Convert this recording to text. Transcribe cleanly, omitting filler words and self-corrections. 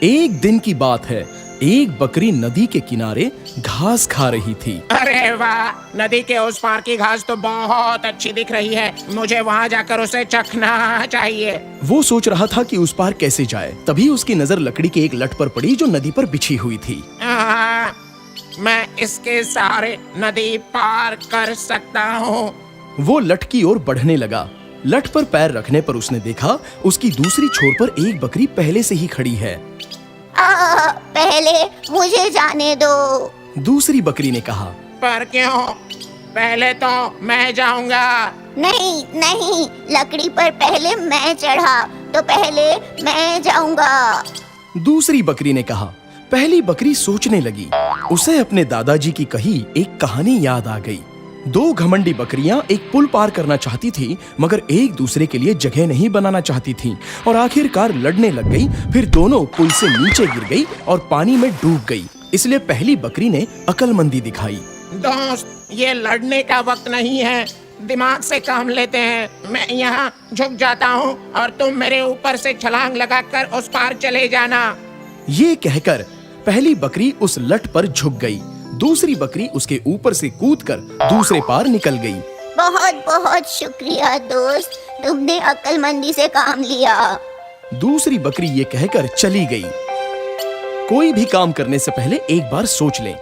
एक दिन की बात है, एक बकरी नदी के किनारे घास खा रही थी। अरे वाह, नदी के उस पार की घास तो बहुत अच्छी दिख रही है। मुझे वहाँ जाकर उसे चखना चाहिए। वो सोच रहा था कि उस पार कैसे जाए। तभी उसकी नजर लकड़ी के एक लट पर पड़ी जो नदी पर बिछी हुई थी। मैं इसके सहारे नदी पार कर सकता हूँ। वो लट की ओर बढ़ने लगा। लट पर पैर रखने पर उसने देखा उसकी दूसरी छोर पर एक बकरी पहले से ही खड़ी है। पहले मुझे जाने दो। दूसरी बकरी ने कहा। पर क्यों? पहले तो मैं जाऊंगा। नहीं नहीं, लकड़ी पर पहले मैं चढ़ा तो पहले मैं जाऊंगा। दूसरी बकरी ने कहा। पहली बकरी सोचने लगी। उसे अपने दादाजी की कही एक कहानी याद आ गई। दो घमंडी बकरियां एक पुल पार करना चाहती थी, मगर एक दूसरे के लिए जगह नहीं बनाना चाहती थीं और आखिरकार लड़ने लग गई। फिर दोनों पुल से नीचे गिर गई और पानी में डूब गई। इसलिए पहली बकरी ने अक्लमंदी दिखाई। दोस्त, ये लड़ने का वक्त नहीं है, दिमाग से काम लेते हैं। मैं यहाँ झुक जाता हूँ और तुम मेरे ऊपर से छलांग लगाकर उस पार चले जाना। ये कहकर पहली बकरी उस लट पर झुक गई। दूसरी बकरी उसके ऊपर से कूदकर दूसरे पार निकल गई। बहुत बहुत शुक्रिया दोस्त, तुमने अक्लमंदी से काम लिया। दूसरी बकरी ये कहकर चली गई। कोई भी काम करने से पहले एक बार सोच लें।